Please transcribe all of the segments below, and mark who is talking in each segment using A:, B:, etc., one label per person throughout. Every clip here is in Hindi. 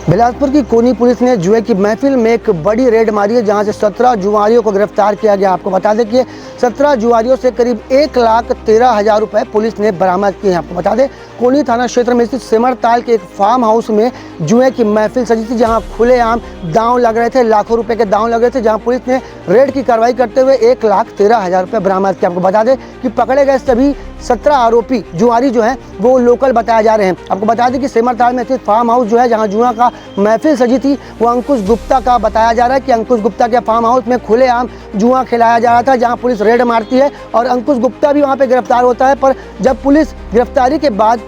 A: बिलासपुर की कोनी पुलिस ने जुए की महफिल में एक बड़ी रेड मारी है, जहां से 17 जुआरियों को गिरफ्तार किया गया। आपको बता दें कि 17 जुआरियों से करीब 1,13,000 रुपए पुलिस ने बरामद किए हैं। आपको बता दें कोनी थाना क्षेत्र में स्थित सिमरताल के एक फार्म हाउस में जुए की महफिल सजी थी, जहां खुलेआम दांव लग रहे थे, लाखों रुपए के दांव लग रहे थे, जहां पुलिस ने रेड की कार्रवाई करते हुए 1,13,000 रुपए बरामद किया। आपको बता दें कि पकड़े गए सभी 17 आरोपी जुआरी जो हैं वो लोकल बताए जा रहे हैं। आपको बता दें कि सिमरताल में स्थित फार्म हाउस जो है, जहां जुआ का महफिल सजी थी, वो अंकुश गुप्ता का बताया जा रहा है कि अंकुश गुप्ता के फार्म हाउस में खुलेआम जुआ खिलाया जा रहा था, जहां पुलिस रेड मारती है और अंकुश गुप्ता भी वहां पे गिरफ्तार होता है। पर जब पुलिस गिरफ्तारी के बाद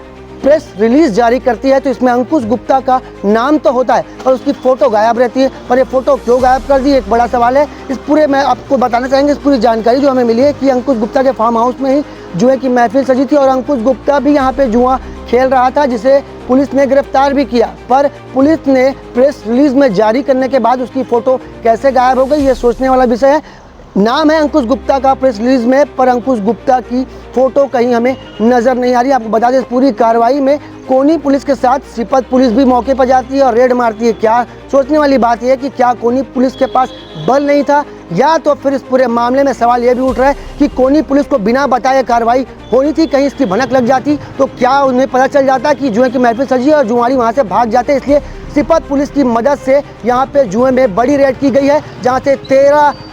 A: प्रेस रिलीज जारी करती है तो इसमें अंकुश गुप्ता का नाम तो होता है और उसकी फोटो गायब रहती है। पर ये फोटो क्यों गायब कर दी, एक बड़ा सवाल है। इस पूरे में आपको बताना चाहेंगे, इस पूरी जानकारी जो हमें मिली है कि अंकुश गुप्ता के फार्म हाउस में ही जुए की महफिल सजी थी और अंकुश गुप्ता भी यहाँ पे जुआ खेल रहा था, जिसे पुलिस ने गिरफ्तार भी किया। पर पुलिस ने प्रेस रिलीज में जारी करने के बाद उसकी फोटो कैसे गायब हो गई, ये सोचने वाला विषय है। नाम है अंकुश गुप्ता का प्रेस रिलीज में, पर अंकुश गुप्ता की फोटो कहीं हमें नजर नहीं आ रही। आपको बता दें, इस पूरी कार्रवाई में कोनी पुलिस के साथ सिपत पुलिस भी मौके पर जाती है और रेड मारती है। क्या सोचने वाली बात यह है कि क्या कोनी पुलिस के पास बल नहीं था, या तो फिर इस पूरे मामले में सवाल यह भी उठ रहा है कि कोनी पुलिस को बिना बताए कार्रवाई होनी थी, कहीं इसकी भनक लग जाती तो क्या उन्हें पता चल जाता कि जुए की महफिल सजी है और जुआरी वहां से भाग जाते। इसलिए सिपत पुलिस की मदद से यहाँ पे जुए में बड़ी रेड की गई है, जहाँ से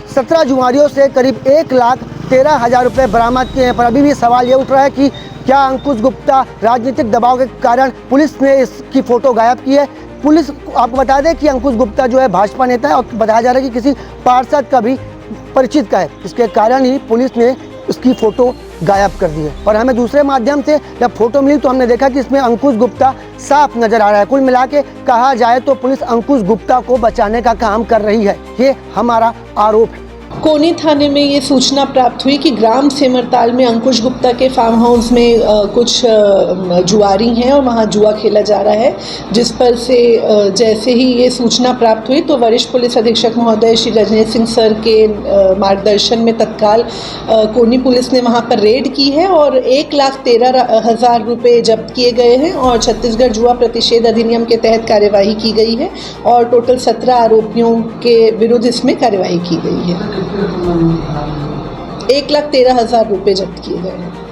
A: 17 जुआरियों से करीब 1,13,000 रुपए बरामद किए हैं। पर अभी भी सवाल ये उठ रहा है कि क्या अंकुश गुप्ता राजनीतिक दबाव के कारण पुलिस ने इसकी फोटो गायब की है। पुलिस आपको बता दें कि अंकुश गुप्ता जो है भाजपा नेता है और बताया जा रहा है कि किसी पार्षद का भी परिचित का है, इसके कारण ही पुलिस ने उसकी फोटो गायब कर दी है। पर हमें दूसरे माध्यम से जब फोटो मिली तो हमने देखा कि इसमें अंकुश गुप्ता साफ नजर आ रहा है। कुल मिला के कहा जाए तो पुलिस अंकुश गुप्ता को बचाने का काम कर रही है, ये हमारा आरोप है।
B: कोनी थाने में ये सूचना प्राप्त हुई कि ग्राम सिमरताल में अंकुश गुप्ता के फार्म हाउस में कुछ जुआरी हैं और वहाँ जुआ खेला जा रहा है, जिस पर से जैसे ही ये सूचना प्राप्त हुई तो वरिष्ठ पुलिस अधीक्षक महोदय श्री रजनीश सिंह सर के मार्गदर्शन में तत्काल कोनी पुलिस ने वहाँ पर रेड की है और 1,13,000 रुपये जब्त किए गए हैं और छत्तीसगढ़ जुआ प्रतिषेध अधिनियम के तहत कार्यवाही की गई है और टोटल 17 आरोपियों के विरुद्ध इसमें कार्यवाही की गई है। 1,13,000 रुपये जब्त किए गए हैं।